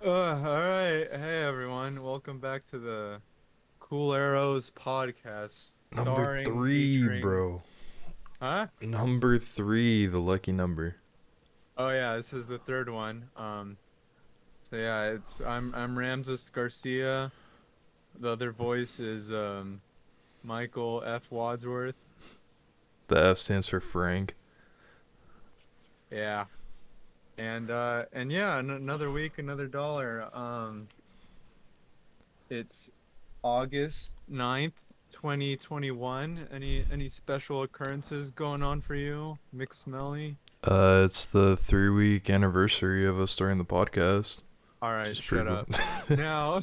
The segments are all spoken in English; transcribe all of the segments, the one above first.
All right. Hey, everyone. Welcome back to the Cool Arrows podcast, Number starring, three, featuring, bro. huh? Number three, the lucky number. Oh yeah, this is the third one. So yeah, I'm Ramses Garcia. The other voice is Michael F. Wadsworth. The F stands for Frank. Yeah. And yeah, another week, another dollar. It's August 9th, 2021. Any special occurrences going on for you, McSmelly? It's the 3 week anniversary of us starting the podcast, All which right, is pretty shut cool. up. Now,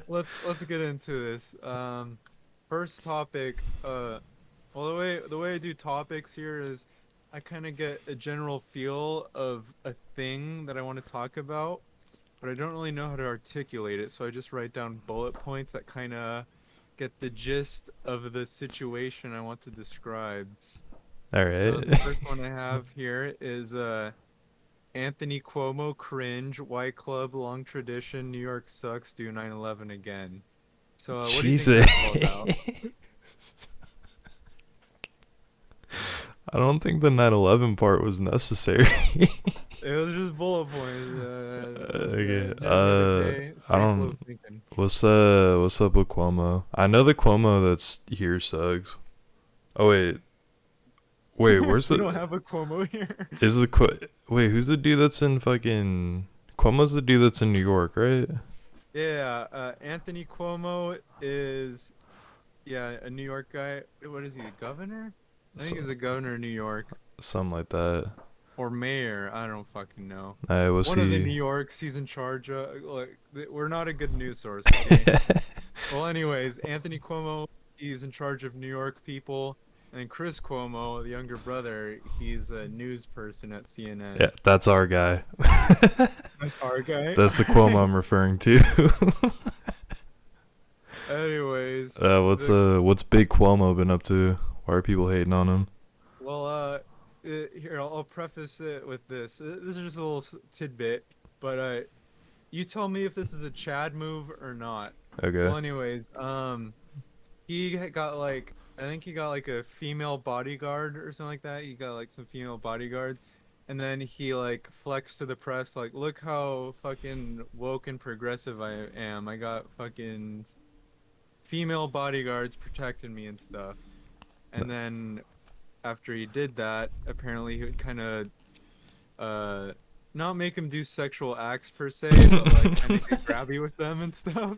let's get into this. First topic. Well, the way I do topics here is I kind of get a general feel of a thing that I want to talk about, but I don't really know how to articulate it, so I just write down bullet points that kind of get the gist of the situation I want to describe. All So right. the first one I have here is Anthony Cuomo cringe, White Club, long tradition, New York sucks, do 9/11 again. So what do you think Jesus. that's all about? I don't think the 9/11 part was necessary. It was just bullet points. It was Okay. never heard a day. I Free flow don't. thinking. What's up with Cuomo? I know the Cuomo that's here sucks. Oh wait. Where's We the? don't have a Cuomo here. Is the wait? Who's the dude that's in fucking? Cuomo's the dude that's in New York, right? Yeah, Anthony Cuomo is, yeah, a New York guy. What is he, the governor? I think So, he's the governor of New York something like that. or mayor. I don't fucking know. Was One of the New he? Yorks he's in charge of. Like, we're not a good news source, okay? Well, anyways, Anthony Cuomo, he's in charge of New York people, and then Chris Cuomo, the younger brother, he's a news person at Yeah, CNN. that's our guy. That's our guy. That's the Cuomo I'm referring to. Anyways, the What's Big Cuomo been up to? Why are people hating on him? Well, here I'll preface it with this. This is just a little tidbit, but you tell me if this is a Chad move or not. Okay. Well, anyways, got like I think he got like a female bodyguard or something like that. He got like some female bodyguards, and then he like flexed to the press like, look how fucking woke and progressive I am. I got fucking female bodyguards protecting me and stuff. And then after he did that, apparently he would kind of uh not make him do sexual acts per se, but like kind of get grabby with them and stuff.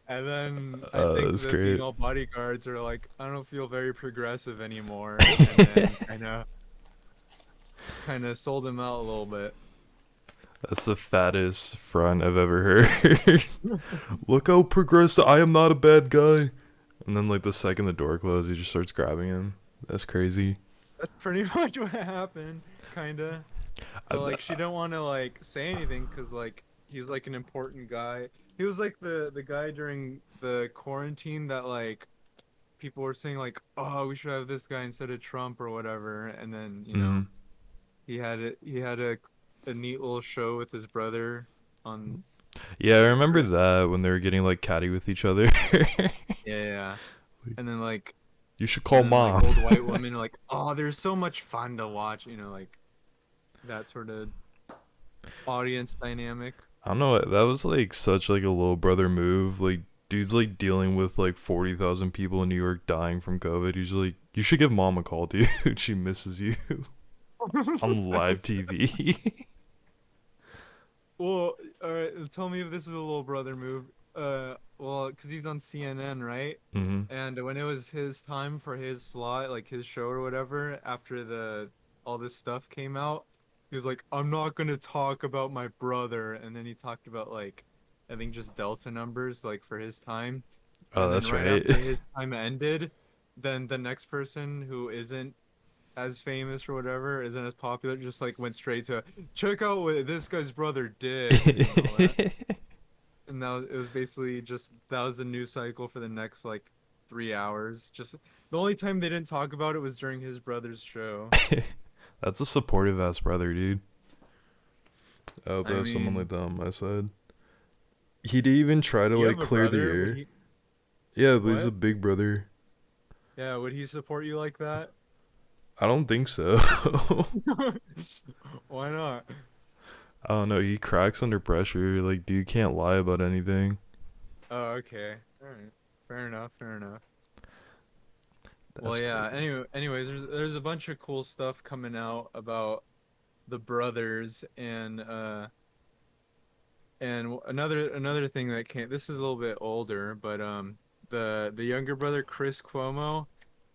And then I think That's the great. female bodyguards are like, I don't feel very progressive anymore, and then kind of sold him out a little bit. That's the fattest front I've ever heard. Look how progressive. I am not a bad guy. And then, like, the second the door closed, he just starts grabbing him. That's crazy. That's pretty much what happened, kinda. I, But like she don't want to like say anything because like he's like an important guy. He was like the guy during the quarantine that like people were saying like, oh, we should have this guy instead of Trump or whatever. And then mm, he had a neat little show with his brother on yeah, I remember Chris. that when they were getting, like, catty with each other. Yeah, yeah. And then like You should and call then like mom. old white women are like, oh, there's so much fun to watch. Like that sort of audience dynamic. I don't know. That was, like, such, like, a little brother move. Like, dude's, like, dealing with, like, 40,000 people in New York dying from COVID. He's like, you should give mom a call, dude. She misses you on live TV. Well, all right. Tell me if this is a little brother move. Well, because he's on CNN, right? hmm And when it was his time for his slot, like his show or whatever, after the all this stuff came out, he was like, "I'm not gonna talk about my brother," and then he talked about like, I think just Delta numbers, like for his time. Oh, And then that's right right. after his time ended, then the next person who isn't as famous or whatever, isn't as popular, just like went straight to check out what this guy's brother did and all that. And now it was basically just that was the news cycle for the next like 3 hours. Just the only time they didn't talk about it was during his brother's show. That's a supportive ass brother, dude. I hope I I have someone like mean, that on my side. He didn't even try to you like have a clear the brother. Would air. he? Yeah, but he's a What? big brother. Yeah, would he support you like that? I don't think so. Why not? I don't know. He cracks under pressure. Like, dude can't lie about anything. Oh, okay. All right. Fair enough. Fair enough. Well, That's yeah. crazy. Anyways, there's a bunch of cool stuff coming out about the brothers and another thing that came. This is a little bit older, but the younger brother Chris Cuomo.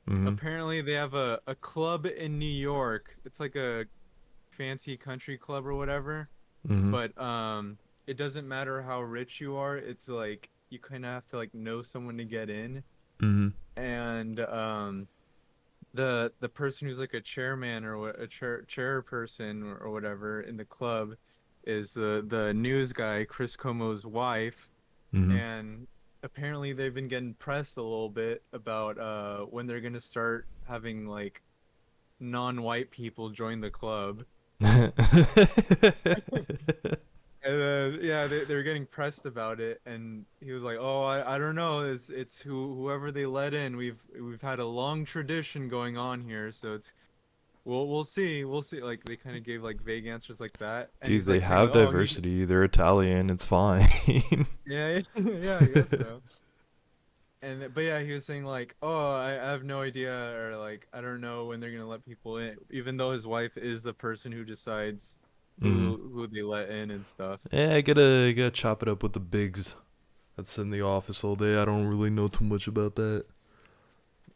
Mhm. Apparently, they have a club in New York. It's like a fancy country club or whatever. Mhm. But it doesn't matter how rich you are. It's like you kind of have to like know someone to get in. Mhm. And the person who's like a chairman or a chairperson or whatever in the club is the news guy, Chris Como's wife. Mhm. And apparently they've been getting pressed a little bit about when they're gonna start having like non-white people join the club. And then yeah, they're getting pressed about it, and he was like, "Oh, I don't know. It's whoever they let in. We've had a long tradition going on here, so it's we'll see, we'll see." Like they kind of gave like vague answers like that, and Dude, he's they like saying have like, "Oh, he diversity. They're Italian. It's fine. yeah yeah, I guess so." And but yeah, he was saying like, "Oh, I have no idea," or like, "I don't know when they're gonna let people in," even though his wife is the person who decides Mhm. who they let in and stuff. Yeah, I gotta chop it up with the bigs that's in the office all day. I don't really know too much about that.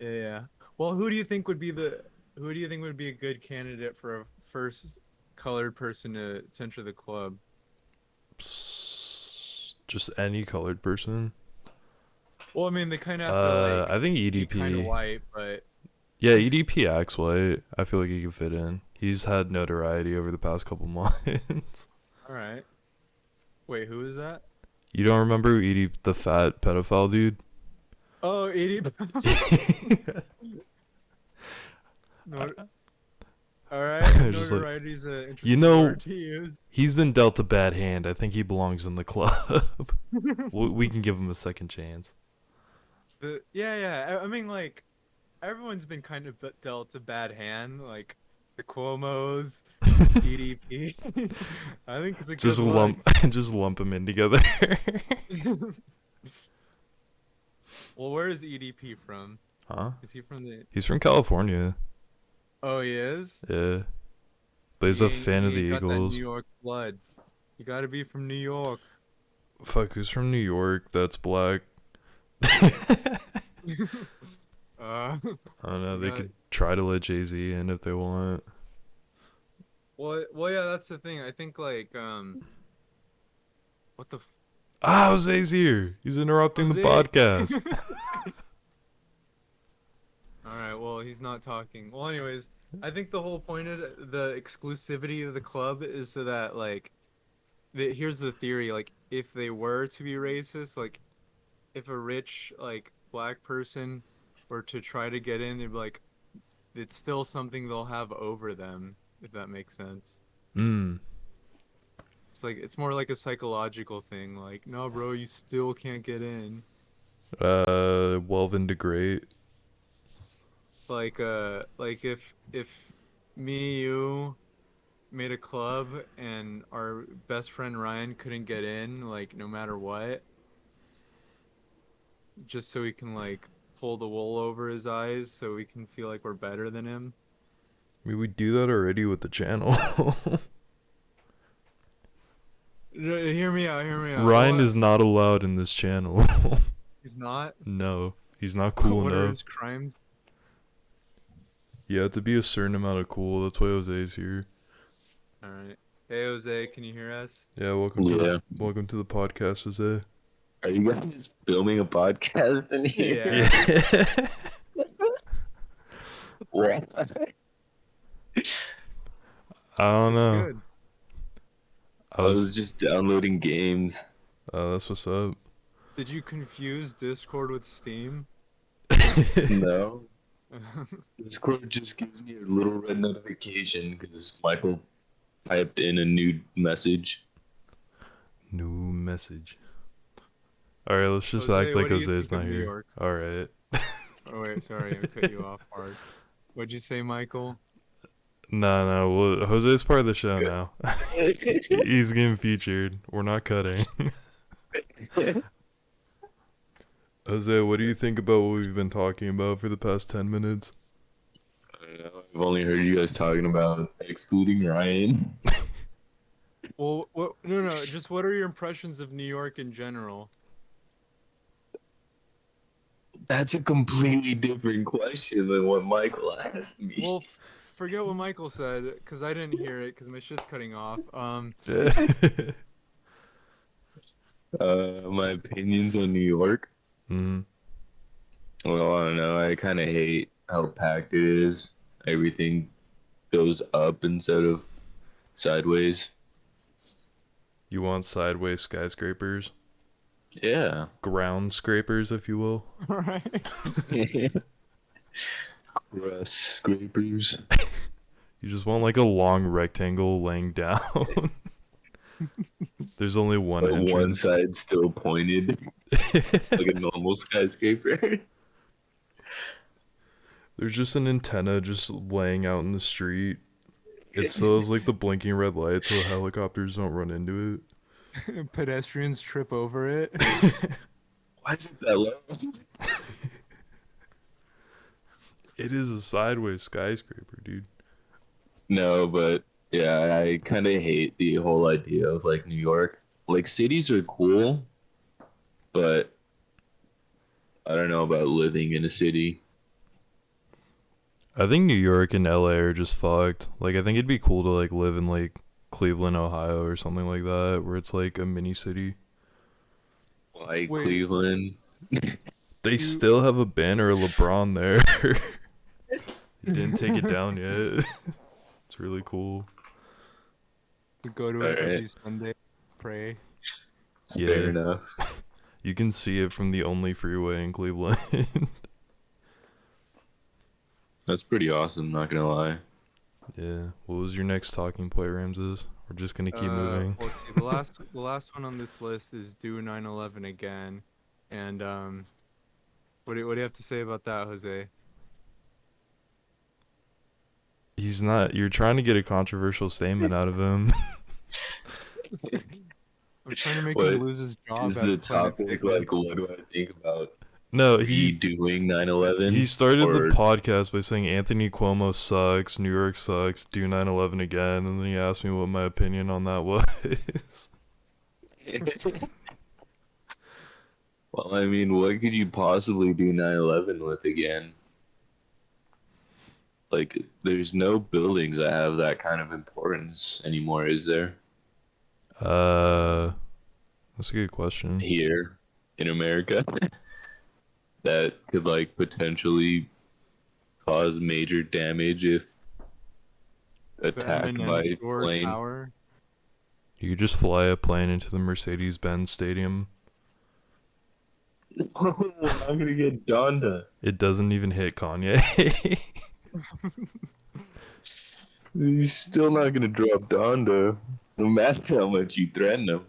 Yeah. Yeah. Well, who do you think would be a good candidate for a first colored person to enter the club? Just any colored person. Well, I mean, they kind of have to like I think be kind of EDP. white, but Yeah, EDP acts white. I feel like he could fit in. He's had notoriety over the past couple months. all right. Wait, who is that? You don't remember EDP, the fat pedophile dude? Oh, 80. No, all right. Just like, Notoriety is an you interesting word know, to use. he's been dealt a bad hand. I think he belongs in the club. We can give him a second chance. Yeah, yeah. I mean, like everyone's been kind of dealt a bad hand, like the Cuomos, EDP. I think it's a Just good look. lump, just lump him in together. Well, where is EDP from? Huh? Is he from the? He's from California. Oh, he is. Yeah, but he's a fan of He the ain't got that New Eagles. York blood. You got to be from New York. Fuck, who's from New York? That's black. uh, I don't know. you They got. could try to let Jay Z in if they want. Well, yeah. That's the thing. I think like what the Ah, Jose's here. He's interrupting the Jose. podcast. All right. Well, he's not talking. Well, anyways, I think the whole point of the exclusivity of the club is so that like here's the theory, like if they were to be racist, like if a rich like black person were to try to get in, they'd be like it's still something they'll have over them, if that makes sense. Hmm. It's like it's more like a psychological thing, like, no bro, you still can't get in. Welvin de Great. Like if me, you made a club and our best friend Ryan couldn't get in, like no matter what, just so he can like pull the wool over his eyes so we can feel like we're better than him. I mean, we do that already with the channel. Hear me out, hear me out. Ryan What? is not allowed in this channel. He's not? No, he's not cool What are enough. his crimes? You have to be a certain amount of cool. That's why Jose's here. All right. Hey Jose, can you hear us? Yeah, Yeah. welcome to the podcast, Jose. Are you guys filming a podcast in here? Yeah. Yeah. What? I don't It's know. good. I I was was. just downloading games. That's what's up. Did you confuse Discord with Steam? No. Discord just gives me a little red notification because Michael typed in a new message. New message. All right, let's just Jose, act like what do you Jose's think of not New here. York? All right. Oh wait, sorry, I cut you off hard. What'd you say, Michael? No. Well, Jose's part of the show now. He's getting featured. We're not cutting. Jose, what do you think about what we've been talking about for the past 10 minutes? I don't know. I've only heard you guys talking about excluding Ryan. Well, what? No. Just what are your impressions of New York in general? That's a completely different question than what Michael asked me. Well, forget what Michael said, because I didn't hear it, because my shit's cutting off. My opinions on New York. mm, Well, I don't know. I kind of hate how packed it is. Everything goes up instead of sideways. you want sideways skyscrapers? Yeah. Ground scrapers, if you will. Right. Rust scrapers. You just want like a long rectangle laying down. There's only one But one entrance. side still pointed like a normal skyscraper. There's just an antenna just laying out in the street. It still has like the blinking red light so helicopters don't run into Pedestrians trip over it. Why is it that low? It is a sideways skyscraper, dude. No, but yeah, I kind of hate the whole idea of like New York. Like cities are cool, but I don't know about living in a city. I think New York and LA are just fucked. Like, I think it'd be cool to like live in like Cleveland, Ohio or something like that, where it's like a mini city. Like Wait. Cleveland. They still have a banner of LeBron there. They didn't take it down yet. It's really cool. We go to it every Alright. Sunday, pray. Yeah. Fair enough. You can see it from the only freeway in Cleveland. That's pretty awesome, not gonna lie. Yeah. What was your next talking point, Ramses? We're just gonna keep moving. Let's see. The last one on this list is do 9/11 again, and what do you have to say about that, Jose? He's not. You're trying to get a controversial statement out of him. I'm trying to make What him lose his job is at the Planet topic? Fitness. Like, what do I think about No, he redoing 9/11? he started or... the podcast by saying Anthony Cuomo sucks, New York sucks, do 9/11 again, and then he asked me what my opinion on that was. Well, I mean, what could you possibly do 9/11 with again? Like, there's no buildings that have that kind of importance anymore, is there? That's a good question. Here in America that could, like, potentially cause major damage if The attacked M&M by store plane. tower. You could just fly a plane into the Mercedes-Benz Stadium. Oh, I'm gonna get Donda. It doesn't even hit Kanye. He's still not gonna drop Donda, no matter how much you threaten him.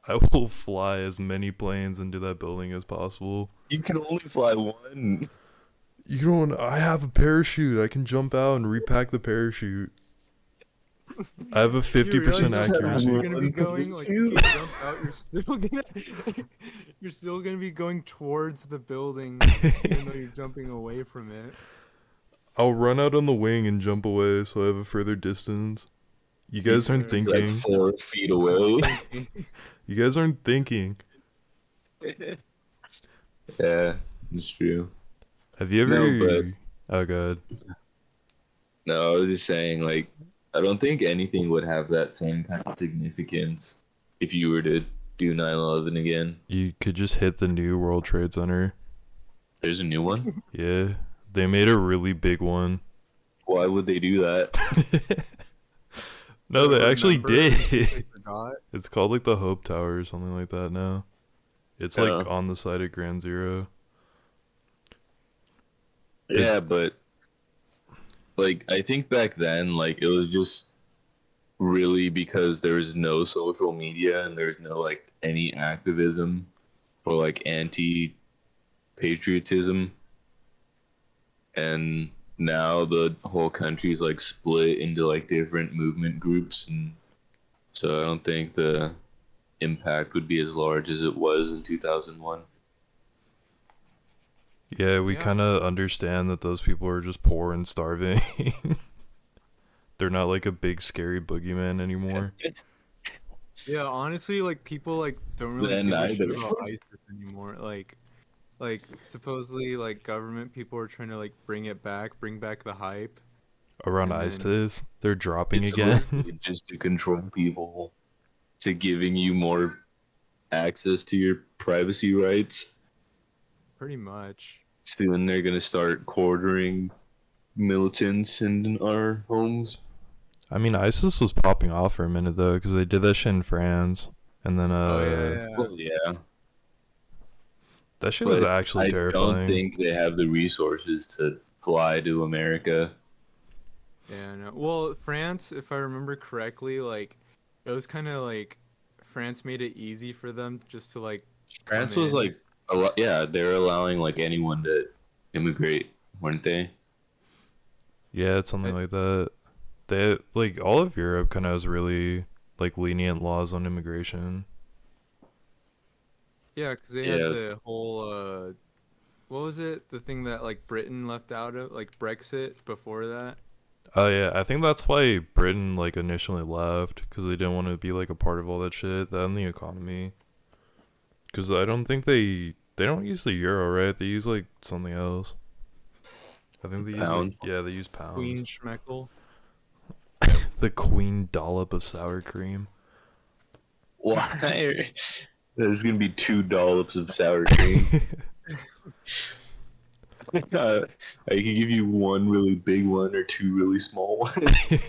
I will fly as many planes into that building as possible. You can only fly one. You don't. I have a parachute. I can jump out and repack the parachute. I have a 50% accuracy. You're gonna be going like if you jump out, you're still gonna be going towards the building, even though you're jumping away from it. I'll run out on the wing and jump away, so I have a further distance. You guys aren't Like thinking. 4 feet away. You guys aren't thinking. Yeah, it's true. Have you ever? No, Oh god. No, I was just saying, like, I don't think anything would have that same kind of significance if you were to do 9/11 again. You could just hit the new World Trade Center. There's a new one? Yeah, they made a really big one. Why would they do that? No, they actually Remember, did. they forgot. It's called like the Hope Tower or something like that now. It's like Yeah. on the side of Ground Zero. Yeah, but like I think back then, like it was just really because there's no social media and there's no like any activism or like anti patriotism, and now the whole country's like split into like different movement groups, and so I don't think the impact would be as large as it was in 2001. Yeah, we Yeah. kind of understand that those people are just poor and starving. They're not like a big scary boogeyman anymore. Yeah, honestly, like people like don't really Then give a neither. shit about ISIS anymore. Like supposedly like government people are trying to like bring back the hype, Around and then ISIS, they're dropping It's again. literally just to control people, to giving you more access to your privacy rights. pretty much. Soon they're gonna start quartering militants in our homes. I mean, ISIS was popping off for a minute though, because they did that shit in France, and then Oh yeah, yeah. Well, yeah, that shit was but actually I don't terrifying. think they have the resources to fly to America. Yeah, no. Well, France, if I remember correctly, like it was kind of like France made it easy for them just to like come France was in. like a lot. Yeah, they're allowing like anyone to immigrate, weren't they? Yeah, it's something I, like that. They like all of Europe kind of has really like lenient laws on immigration. yeah, because they had Yeah, the whole what was it? The thing that like Britain left out of like Brexit before that. Oh yeah, I think that's why Britain like initially left because they didn't want to be like a part of all that shit. That and the economy. Because I don't think they don't use the euro, right? They use like something else. I think they use like pound. yeah, they use pounds. Queen Schmeckel. The queen dollop of sour cream. Why? There's gonna be 2 dollops of sour cream. I can give you one really big one or two really small ones.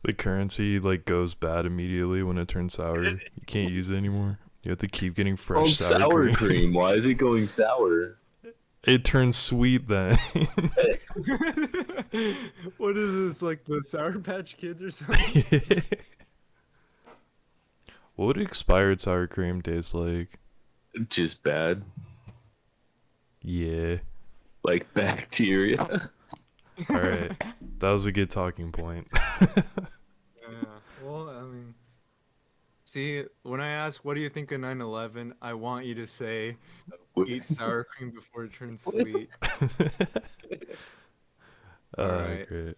The currency like goes bad immediately when it turns sour. You can't use it anymore. You have to keep getting fresh Called sour sour cream. cream. Why is it going sour? It turns sweet then. What is this, like the Sour Patch Kids or something? What would expired sour cream taste like? Just bad, Yeah. like bacteria. Alright. That was a good talking point. Yeah. Well, I mean, see, when I ask what do you think of 9/11, I want you to say eat sour cream before it turns sweet. All right, Great.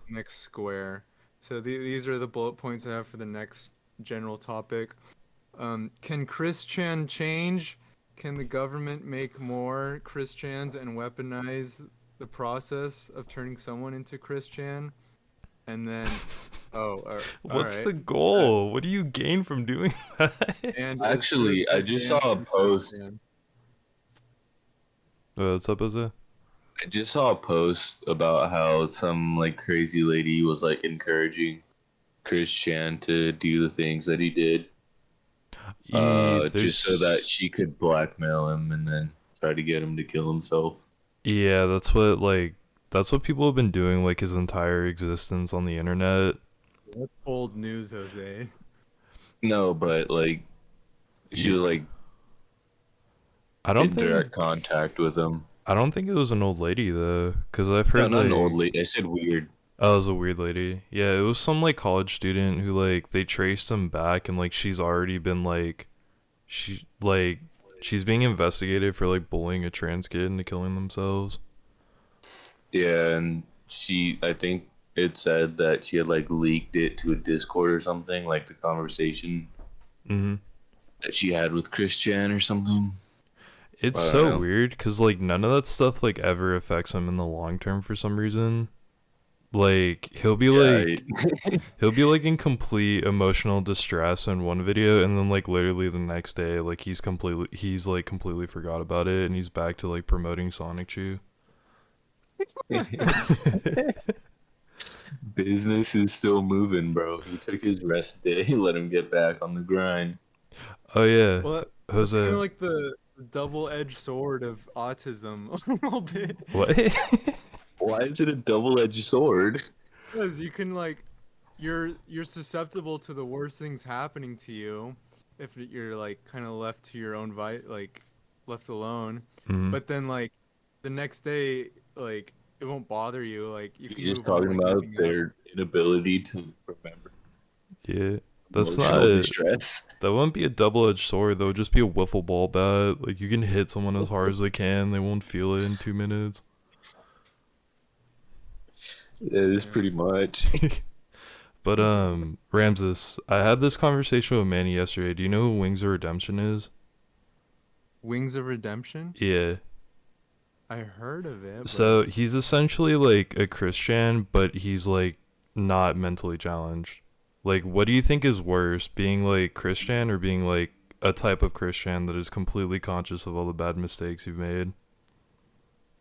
next square. So these are the bullet points I have for the next general topic. Can Chris Chan change? Can the government make more Chris Chans and weaponize the process of turning someone into Chris Chan? And then, oh, all What's right. the goal? What do you gain from doing that? And is Chris Actually, I just saw Chan a Chris post. Chan? What's up, Jose? I just saw a post about how some like crazy lady was like encouraging Chris Chan to do the things that he did, just so that There's she could blackmail him and then try to get him to kill himself. yeah, that's what people have been doing like his entire existence on the internet. That's old news, Jose. No, but like she Yeah, was like I don't in direct think contact with him. I don't think it was an old lady though, because I've No, heard not an old like lady. I said weird. oh, it was a weird lady. Yeah, it was some like college student who like they traced him back and like she's already been like she's being investigated for like bullying a trans kid into killing themselves. Yeah, and I think it said that she had like leaked it to a Discord or something, like the conversation Mm-hmm. that she had with Chris Chan or something. It's I don't so know. weird because like none of that stuff like ever affects him in the long term for some reason. Like Yeah, he'll be like in complete emotional distress in one video and then like literally the next day like he's like completely forgot about it and he's back to like promoting Sonic Chew. business is still moving, bro. He took his rest day, let him get back on the grind. Oh yeah. Well, that's kind of Jose. like the double-edged sword of autism a little bit. What? Why is it a double-edged sword? Because you can like you're susceptible to the worst things happening to you if you're like kind of left to your own like left alone. Mm-hmm. But then like the next day, like it won't bother you. Like you can You're just move on talking like about nothing happened. their inability to remember Yeah, that's not. emotional distress. That wouldn't be a double-edged sword. That would just be a wiffle ball bat. Like you can hit someone as hard as they can, they won't feel it in 2 minutes. It is Yeah. pretty much. But Ramses, I had this conversation with Manny yesterday. Do you know who Wings of Redemption is? Wings of Redemption? Yeah. I heard of it, So but he's essentially like a Christian, but he's like not mentally challenged. Like, what do you think is worse, being like Christian or being like a type of Christian that is completely conscious of all the bad mistakes you've made?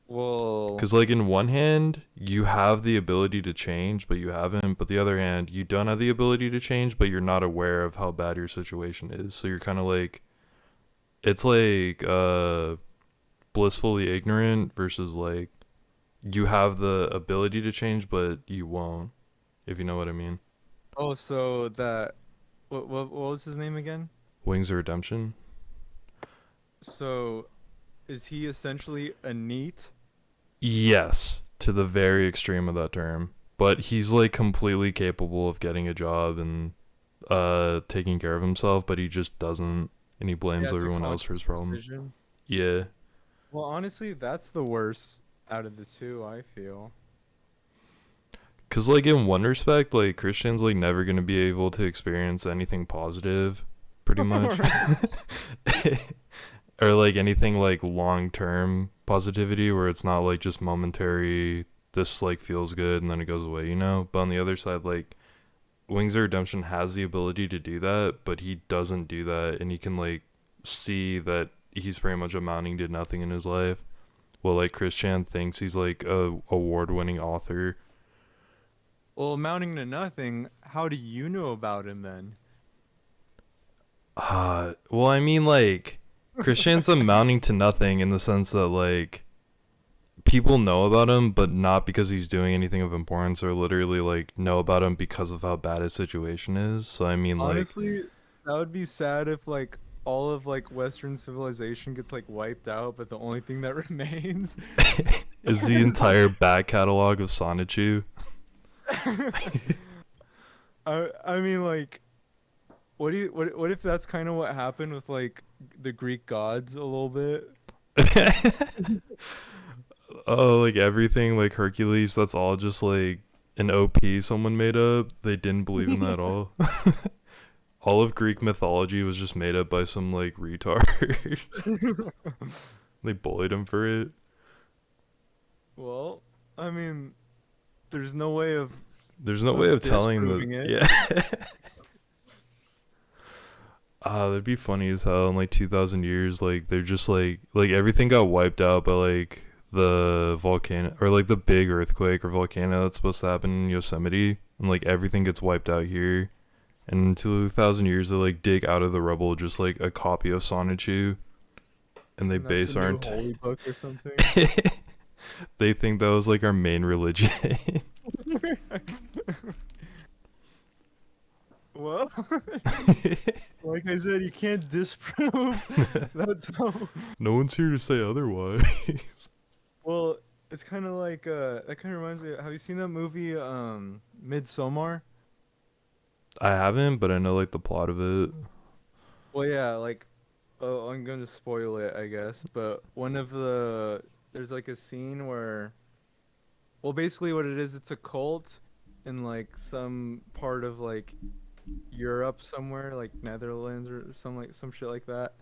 well, Because, like, in one hand, you have the ability to change, but you haven't. But the other hand, you don't have the ability to change, but you're not aware of how bad your situation is. So you're kind of like, it's like blissfully ignorant versus like you have the ability to change, but you won't, if you know what I mean. oh, so that what was his name again? Wings of Redemption. So is he essentially a neat? Yes, to the very extreme of that term. But he's like completely capable of getting a job and taking care of himself, but he just doesn't, and he blames Yeah, it's a everyone else for conscious his problems. decision. Yeah. Well, honestly, that's the worst out of the two, I feel. Cause like in one respect, like Christians like never gonna be able to experience anything positive, pretty much, or like anything like long term positivity where it's not like just momentary. This like feels good and then it goes away, you know. But on the other side, like Wings of Redemption has the ability to do that, but he doesn't do that, and he can like see that he's pretty much amounting to nothing in his life. Well, like Christian thinks he's like a award winning author. Well, amounting to nothing, how do you know about him then? Well, I mean, like, Christian's amounting to nothing in the sense that, like, people know about him, but not because he's doing anything of importance, or literally, like, know about him because of how bad his situation is. So, I mean, like, Honestly, that would be sad if like all of like Western civilization gets like wiped out, but the only thing that remains is the is entire back catalog of Sonichu. I mean like what if that's kind of what happened with like the Greek gods a little bit? Oh, like, everything, like, Hercules, that's all just, like, an OP someone made up. They didn't believe in that at all. All of Greek mythology was just made up by some like retard. They bullied him for it. Well, I mean, there's no way of There's no way of telling disproving the it. yeah. That'd be funny as hell in like 2,000 years. Like they're just like everything got wiped out by like the volcano or like the big earthquake or volcano that's supposed to happen in Yosemite, and like everything gets wiped out here. And in 2,000 years, they like dig out of the rubble just like a copy of Sonichu, and they And that's base a our new holy book or something. they think that was like our main religion. Well, like I said, you can't disprove. That's how. No one's here to say otherwise. Well, it's kind of like that. Kind of reminds me. Have you seen that movie, Midsommar? I haven't, but I know like the plot of it. Well, yeah, like, oh, I'm going to spoil it, I guess. But there's like a scene where, well, basically what it is, it's a cult in like some part of like Europe somewhere, like Netherlands or some shit like that.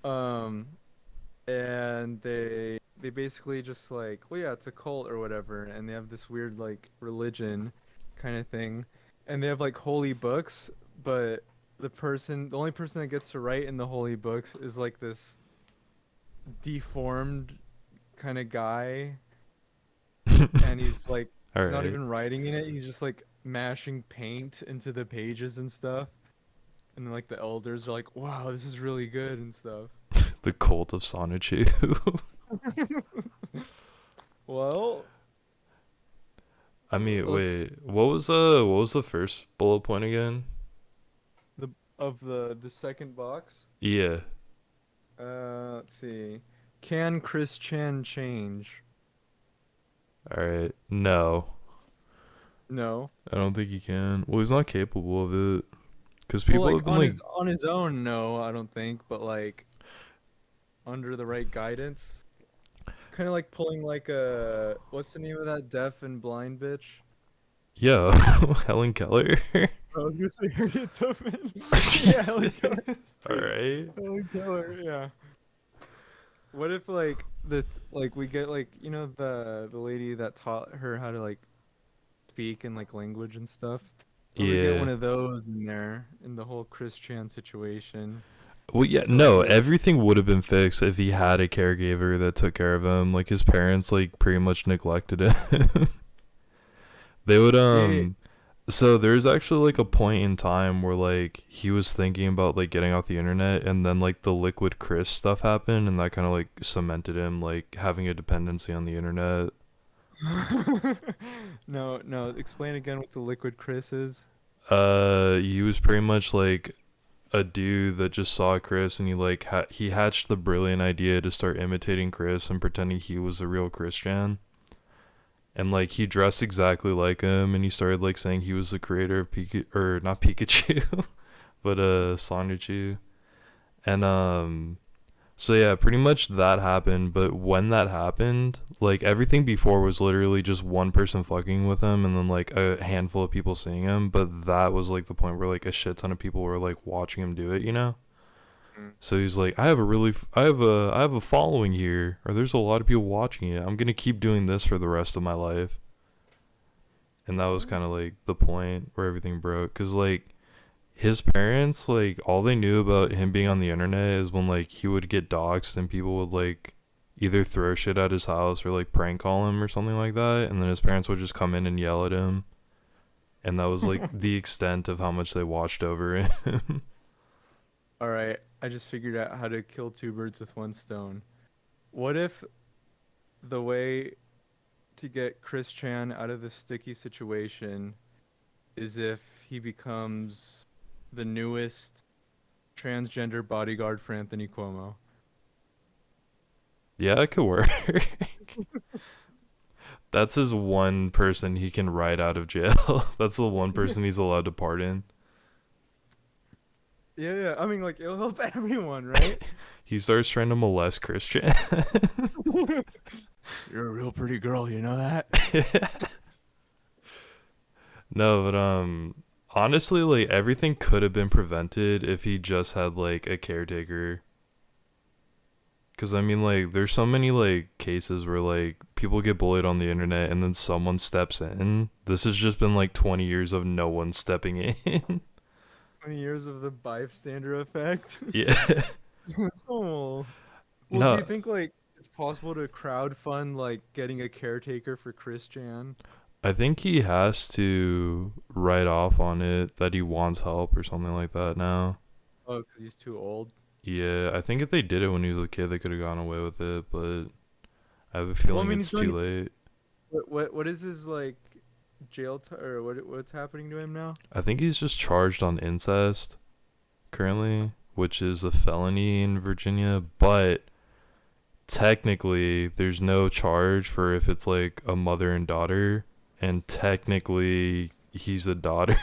Um, and they basically just like, well, yeah, it's a cult or whatever, and they have this weird like religion kind of thing, and they have like holy books, but the only person that gets to write in the holy books is like this deformed kind of guy, and he's like All he's not right. even writing in it, he's just like mashing paint into the pages and stuff, and then like the elders are like, wow, this is really good and stuff. The cult of Sonichu. Well, I mean, Let's wait, what was the first bullet point again? the of the second box. Yeah. Let's see. Can Chris Chan change? All right. No, No. I don't think he can. Well, he's not capable of it. Cause Well, people like have been like, on his own, no, I don't think. But like under the right guidance, kind of like pulling like a what's the name of that deaf and blind bitch? yeah, Helen Keller. I was gonna say Harriet Tubman. Yeah, Helen Keller. All right. Helen Keller. Yeah. What if like like we get like the lady that taught her how to like speak and like language and stuff. What if we get one Yeah. of those in there in the whole Chris Chan situation? Well, yeah, So like no, we everything would have been fixed if he had a caregiver that took care of him. Like his parents, like pretty much neglected him. They would yeah, So there's actually like a point in time where like he was thinking about like getting off the internet, and then like the Liquid Chris stuff happened, and that kind of like cemented him like having a dependency on the internet. no, no. Explain again what the liquid Chris is. He was pretty much like a dude that just saw Chris, and he hatched the brilliant idea to start imitating Chris and pretending he was a real Christian. And like he dressed exactly like him, and he started like saying he was the creator of or not Pikachu, but Sonichu. And so yeah, pretty much that happened. But when that happened, like everything before was literally just one person fucking with him, and then like a handful of people seeing him. But that was like the point where like a shit ton of people were like watching him do it, you know. Mm. So he's like, I have a following here, or there's a lot of people watching it. I'm gonna keep doing this for the rest of my life. And that was kind of like the point where everything broke, cause like his parents, like all they knew about him being on the internet is when like he would get doxxed and people would like either throw shit at his house or like prank call him or something like that, and then his parents would just come in and yell at him, and that was like the extent of how much they watched over him. All right, I just figured out how to kill two birds with one stone. What if the way to get Chris Chan out of this sticky situation is if he becomes the newest transgender bodyguard for Anthony Cuomo? Yeah, it could work. That's his one person he can write out of jail. That's the one person he's allowed to pardon. Yeah, yeah. I mean, like it'll help everyone, right? He starts trying to molest Christian. You're a real pretty girl, you know that? No, but honestly, like everything could have been prevented if he just had like a caretaker. Cause I mean, like there's so many like cases where like people get bullied on the internet and then someone steps in. This has just been like 20 years of no one stepping in. 20 years of the bystander effect. Yeah. So, well, do No, you think like it's possible to crowdfund like getting a caretaker for Chris Chan? I think he has to write off on it that he wants help or something like that now. Oh, because he's too old. Yeah, I think if they did it when he was a kid, they could have gone away with it, but I have a Well, I feeling mean, it's too late. what is his like or what's happening to him now? I think he's just charged on incest currently, which is a felony in Virginia, but technically there's no charge for if it's like a mother and daughter, and technically he's a daughter.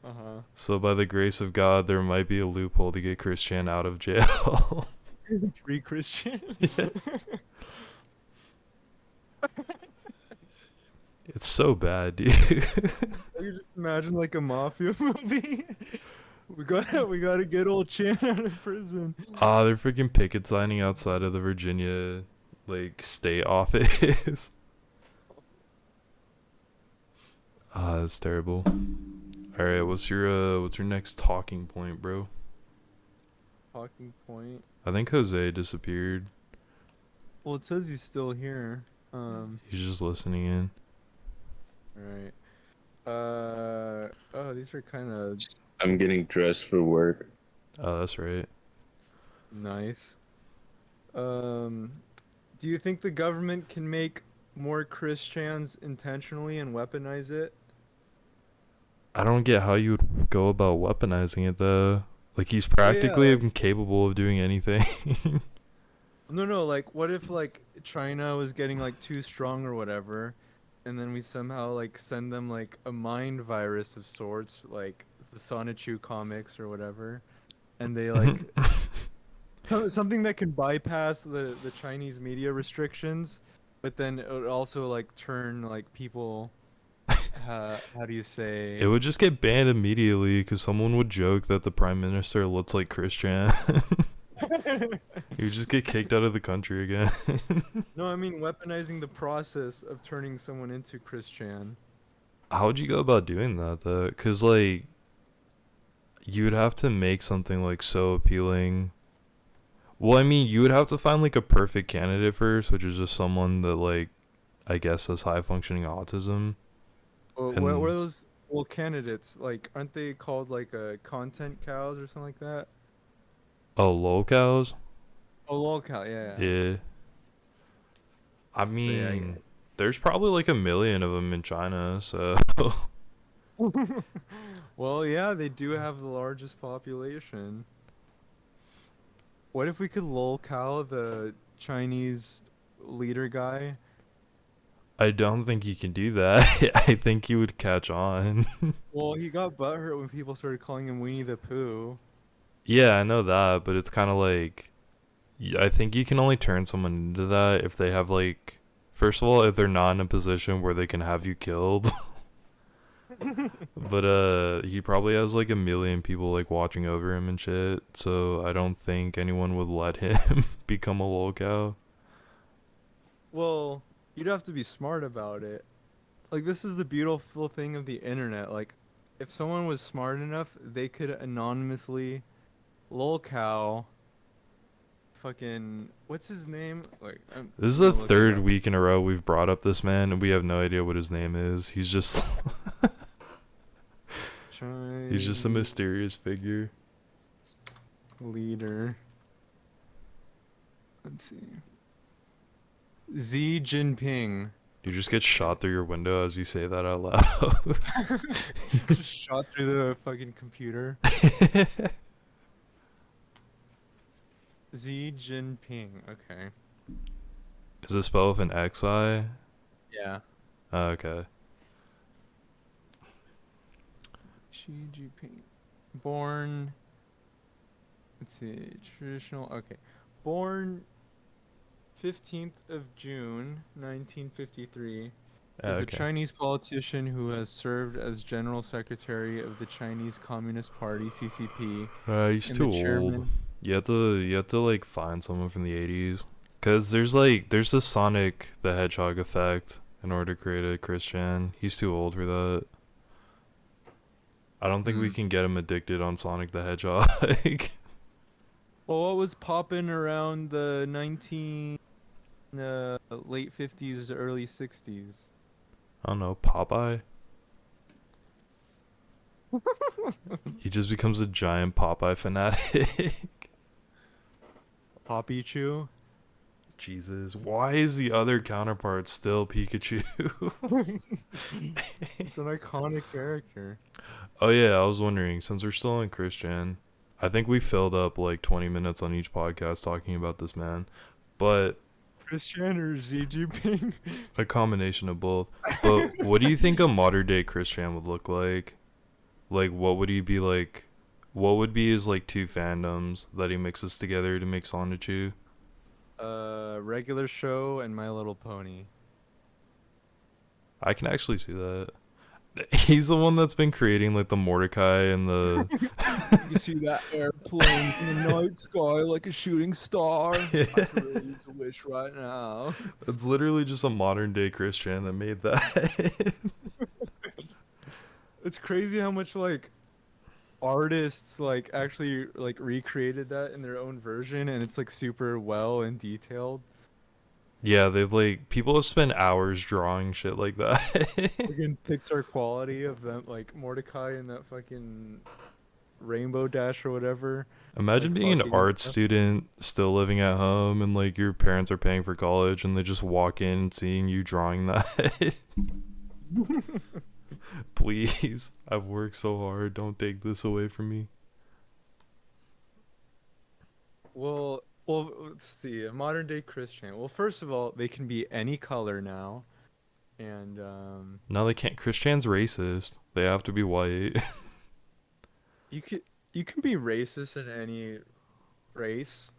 Uh-huh. So by the grace of God, there might be a loophole to get Chris Chan out of jail. Free Christian. It's so bad, dude. You just imagine like a mafia movie. We gotta get old Chan out of prison. Ah, they're freaking picket signing outside of the Virginia like state office. Ah, that's terrible. All right, what's your next talking point, bro? Talking point. I think Jose disappeared. Well, it says he's still here. He's just listening in. All right. Oh, these are kind of I'm getting dressed for work. Oh, that's right. nice. Do you think the government can make more Christians intentionally and weaponize it. I don't get how you would go about weaponizing it though. Like he's Well, yeah, practically like incapable of doing anything. no, like what if like China was getting like too strong or whatever, and then we somehow like send them like a mind virus of sorts, like the Sonichu comics or whatever, and they like something that can bypass the Chinese media restrictions, but then it would also like turn like people. How do you It say? would just get banned immediately because someone would joke that the prime minister looks like Christian. He would just get kicked out of the country again. No, I mean weaponizing the process of turning someone into Christian. How would you go about doing that though? Because like you would have to make something like so appealing. Well, I mean, you would have to find like a perfect candidate first, which is just someone that like I guess has high functioning autism. Well, what are And those well candidates? Like, aren't they called like content cows or something like that? oh, lol cows. Oh, lol cow, yeah, yeah. Yeah. I So yeah. mean, there's probably like a million of them in China, so Well, yeah, they do have the largest population. What if we could lol cow the Chinese leader guy? I don't think you can do that. I think he would catch on. Well, he got butthurt when people started calling him Winnie the Pooh. Yeah, I know that, but it's kind of like I think you can only turn someone into that if they have like first of all, if they're not in a position where they can have you killed. But he probably has like a million people like watching over him and shit, so I don't think anyone would let him become a lolcow. Well, you'd have to be smart about it. Like, this is the beautiful thing of the internet. Like, if someone was smart enough, they could anonymously lolcow fucking what's his name? Like, This is I'm the gonna look it third up. week in a row we've brought up this man and we have no idea what his name is. He's just a Chinese mysterious figure. leader. Let's see. Xi Jinping. You just get shot through your window as you say that out loud. Just shot through the fucking computer. Xi Jinping. Okay. Is it spelled with an XI? Yeah. Oh, okay. Xi Jinping. Born. Let's see. Traditional. Okay. Born 15th of June, 1953. Oh, Is a okay. Chinese politician who has served as General Secretary of the Chinese Communist Party (CCP) He's and the too old. chairman. You have to like find someone from the 80s. Cause there's the Sonic the Hedgehog effect in order to create a Christian. He's too old for that. I don't think we Hmm. can get him addicted on Sonic the Hedgehog. Well, what was popping around the late 50s, early 60s? I don't know, Popeye? He just becomes a giant Popeye fanatic. Poppy Chew. Jesus, why is the other counterpart still Pikachu? It's an iconic character. Oh yeah, I was wondering, since we're still in Christian, I think we filled up like 20 minutes on each podcast talking about this man. But Christian or Xi Jinping? a combination of both. But what do you think a modern day Christian would look like? Like what would he be like? What would be his like two fandoms that he mixes together to make Sonichu? Regular Show and My Little Pony. I can actually see that. He's the one that's been creating like the Mordecai and the You see that airplane in the night sky like a shooting star? I could really use a wish right now. It's literally just a modern day Christian that made that. It's crazy how much like artists like actually like recreated that in their own version, and it's like super well and detailed. Yeah, they've like people have spent hours drawing shit like that. Again, Pixar quality of them, like Mordecai and that fucking Rainbow Dash or whatever, Imagine like being an fucking and art stuff. student still living at home and like your parents are paying for college and they just walk in and seeing you drawing that. Please, I've worked so hard. Don't take this away from me. Well, let's see. A modern day Christian. Well, first of all, they can be any color now, and No, they can't. Christian's racist. They have to be white. you could you can be racist in any race.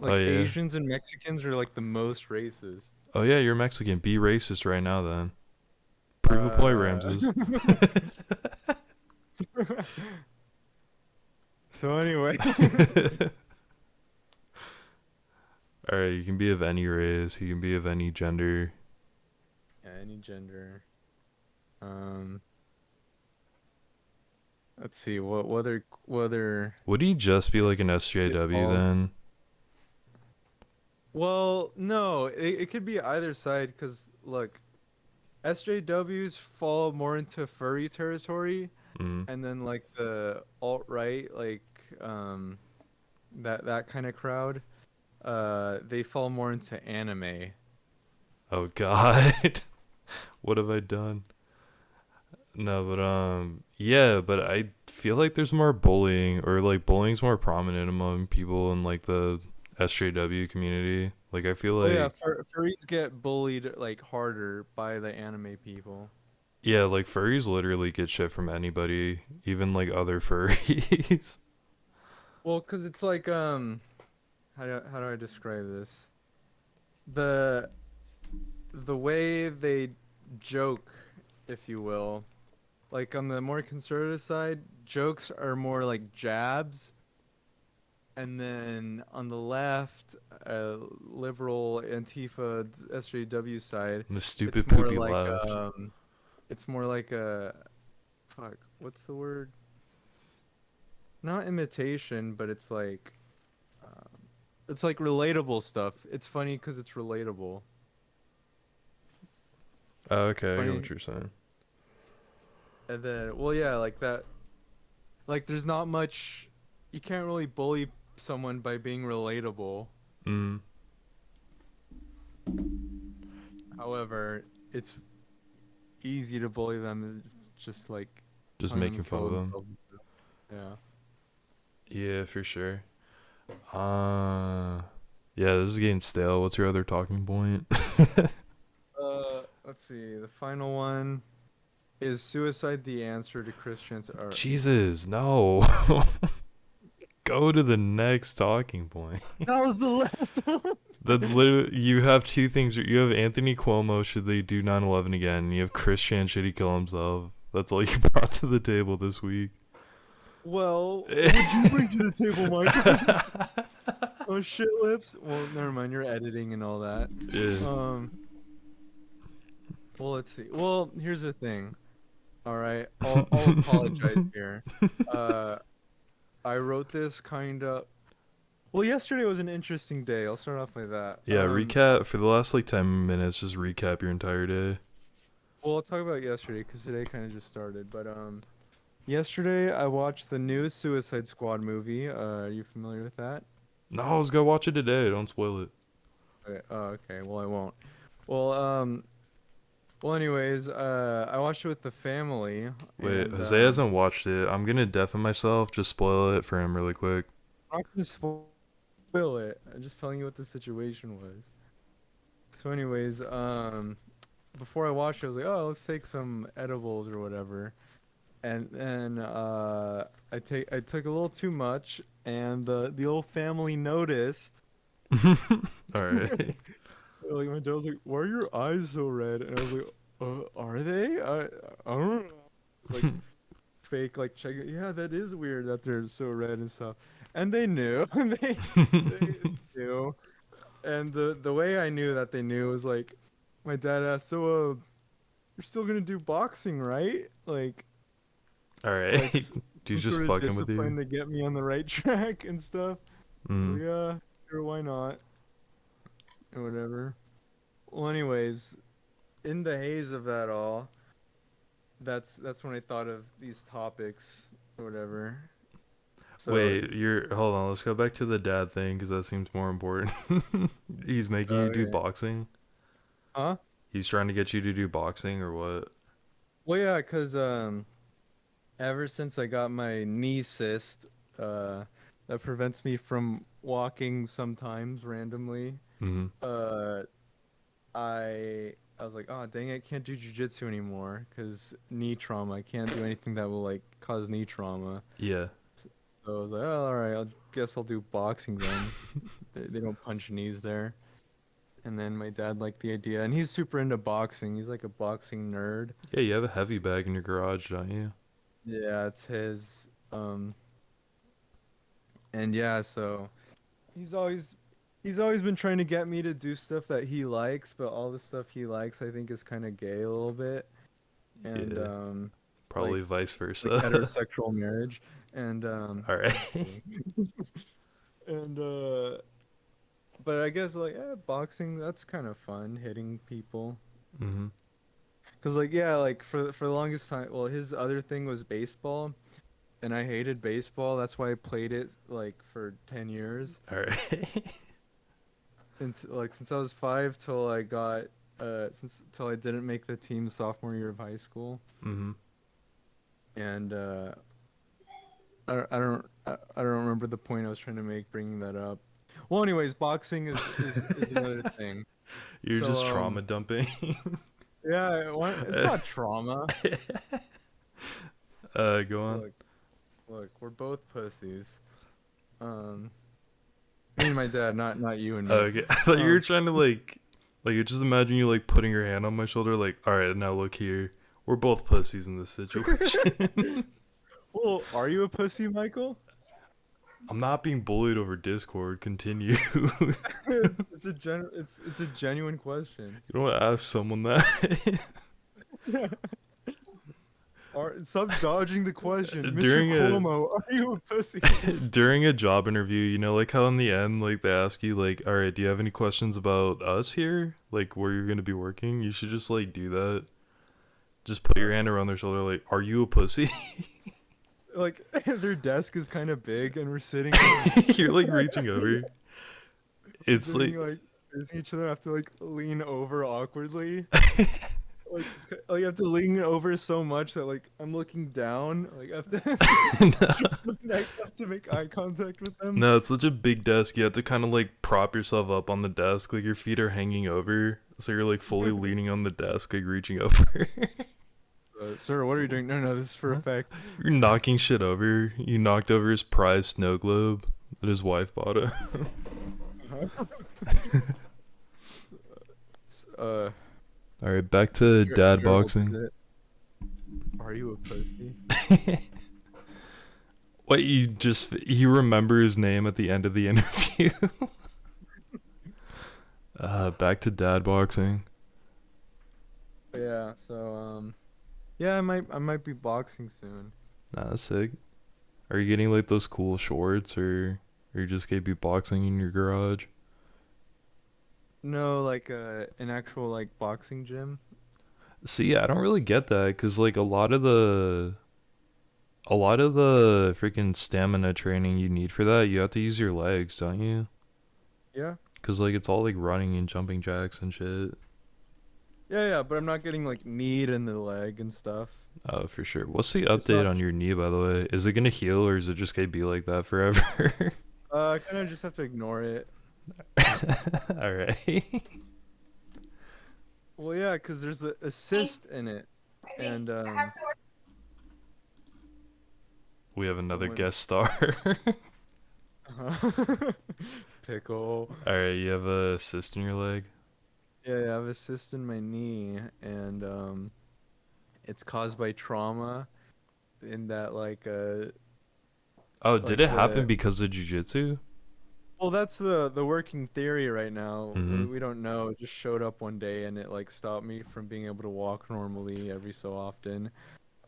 Oh Like yeah. Asians and Mexicans are like the most racist. Oh yeah, you're Mexican. Be racist right now then. Prove a point, Uh, Ramses. so anyway, Alright, you can be of any race, you can be of any gender. yeah, any gender. Um, let's see whether Would he just be like an it SJW falls. then? Well, no, it could be either side because look, SJWs fall more into furry territory, Mm. and then like the alt right, like um, that kind of crowd, they fall more into anime. Oh god. What have I done? No, but yeah, but I feel like there's more bullying or like bullying's more prominent among people in like the SJW community. Like I feel Oh yeah, like furries get bullied like harder by the anime people. yeah, like furries literally get shit from anybody, even like other furries. Well, 'cause it's like how do I describe this? The the way they joke, if you will, like on the more conservative side, jokes are more like jabs, and then on the left, liberal Antifa SJW side, The it's stupid more poopy like left. it's more like a fuck, what's the word? Not imitation, but it's like relatable stuff. It's funny because it's relatable. Oh, okay, I get what Funny, you're saying. and then well, yeah, like that. Like there's not much. You can't really bully someone by being relatable. Mm, However, it's easy to bully them, just like just telling them making to fun kill of them. themselves and stuff. Yeah. Yeah, for sure. Yeah, this is getting stale. What's your other talking point? Let's see. The final one is suicide the answer to Christians are. Jesus, no. Go to the next talking point. That was the last one. That's literally you have two things. You have Anthony Cuomo should they do 9/11 again, and you have Christian should he kill himself. That's all you brought to the table this week. Well, what'd you bring to the table, Michael? Oh shit, lips. Well, never mind. You're editing and all that. Yeah. Um. Well, let's see. Well, here's the thing. All right, I'll apologize here. Uh, I wrote this kind of. Well, yesterday was an interesting day. I'll start off with that. Yeah, recap for the last like 10 minutes, just recap your entire day. Well, I'll talk about yesterday because today kind of just started. But yesterday I watched the new Suicide Squad movie. Are you familiar with that? No, let's go watch it today. Don't spoil it. Okay. Oh, okay. Well, I won't. Well, Well, anyways, I watched it with the family, Wait, and Jose hasn't watched it. I'm gonna deafen myself. Just spoil it for him really quick. I'm not gonna spoil it. I'm just telling you what the situation was. So, anyways, before I watched it, I was like, oh, let's take some edibles or whatever, and then I took a little too much, and the old family noticed. All right. Like my dad was like, "Why are your eyes so red?" And I was like, "Are they? I don't know." Like fake, like check it. Yeah, that is weird that they're so red and stuff. And they knew, and they knew. And the way I knew that they knew was like, my dad asked, "So, you're still gonna do boxing, right? All Like right. Dude's some just sort of fucking with you. discipline to get me on the right track and stuff." I was Mm. like, yeah, sure, why not? Or whatever. Well, anyways, in the haze of that all, that's when I thought of these topics. or whatever. So, Wait, you're hold on. Let's go back to the dad thing because that seems more important. He's making you do okay. boxing. Huh? He's trying to get you to do boxing or what? Well, yeah, cause ever since I got my knee cyst, that prevents me from walking sometimes randomly. Mm-hmm. Uh, I was like, oh dang it, can't do jujitsu anymore because knee trauma. I can't do anything that will like cause knee trauma. Yeah. So I was like, oh, all right, I guess I'll do boxing then. They don't punch knees there. And then my dad liked the idea, and he's super into boxing. He's like a boxing nerd. Yeah, you have a heavy bag in your garage, don't you? Yeah, it's his. And yeah, so he's always he's always been trying to get me to do stuff that he likes, but all the stuff he likes I think is kind of gay a little bit. And Yeah. like Probably vice like versa. heterosexual marriage. And All right. just kidding. And but I guess like boxing that's kind of fun, hitting people. Mm-hmm. Cause like yeah, like for the longest time, well, his other thing was baseball, and I hated baseball. That's why I played it like for 10 years. All right. Since I was 5 till I got since till I didn't make the team sophomore year of high school, Mm-hmm. and I don't remember the point I was trying to make bringing that up. Well, anyways, boxing is another thing. You're So just trauma dumping. yeah, it's not trauma. Go on. Look, we're both pussies. Um, me and my dad, not you and me. Okay. I thought you were Um, trying to like you just imagine you like putting your hand on my shoulder, like, all right, now look here. We're both pussies in this situation. well, are you a pussy, Michael? I'm not being bullied over Discord. Continue. It's a genuine question. You don't want to ask someone that. Stop dodging the question, Mr. During a Cuomo. Are you a pussy? during a job interview, you know, like how in the end, like they ask you, like, all right, do you have any questions about us here, like where you're gonna be working? You should just like do that. Just put your hand around their shoulder, like, are you a pussy? Like their desk is kind of big, and we're sitting You're like reaching over. It's like like facing each other. I have to like lean over awkwardly. Like you have to lean over so much that like I'm looking down. Like I have I have to make eye contact with them. no, it's such a big desk. You have to kind of like prop yourself up on the desk, like your feet are hanging over, so you're like fully leaning on the desk, like reaching over. Sir, what are you doing? No, this is for effect. You're knocking shit over. You knocked over his prized snow globe that his wife bought him. Uh, All right, back to dad Gerald, boxing. are you a pussy? What you remember his name at the end of the interview? Back to dad boxing. Yeah. So yeah, I might be boxing soon. Nah, that's sick. Are you getting like those cool shorts or you just gonna be boxing in your garage? No, like an actual like boxing gym. See, I don't really get that cuz like a lot of the freaking stamina training you need for that, you have to use your legs, don't you? Yeah. Cuz like it's all like running and jumping jacks and shit. Yeah, but I'm not getting like kneed in the leg and stuff. Oh, for sure. What's the It's not. update on your knee, by the way? Is it gonna heal or is it just gonna be like that forever? I kind of just have to ignore it. All right. Well, yeah, cause there's a cyst in it, and We have another someone guest star. pickle. All right, you have a cyst in your leg. Yeah, I have a cyst in my knee, and it's caused by trauma. In that, Oh, did like it happen the because of jujitsu? well, that's the working theory right now. We, Mm-hmm. we don't know. It just showed up one day, and it like stopped me from being able to walk normally every so often.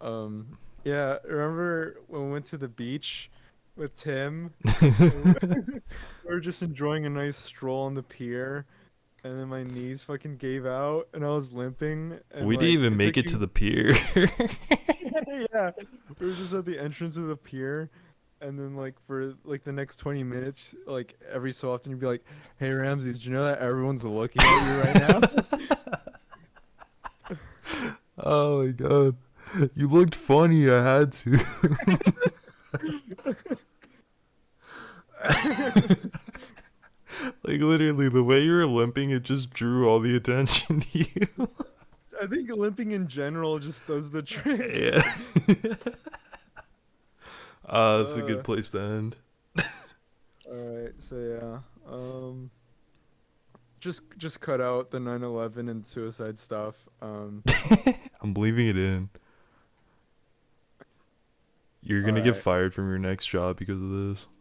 Um, yeah, remember when we went to the beach with Tim? We were just enjoying a nice stroll on the pier, and then my knees fucking gave out, and I was limping, and We didn't like even it make took it to you. the pier. Yeah, we were just at the entrance of the pier, and then like for like the next 20 minutes, like every so often you'd be like, "Hey Ramses, do you know that everyone's looking at you right now?" Oh my god. You looked funny, I had to. Like literally the way you were limping it just drew all the attention to you. I think limping in general just does the trick. Yeah. That's a good Uh, place to end. all right, so yeah, just cut out the 9/11 and suicide stuff. I'm leaving it in. You're All gonna get right. fired from your next job because of this.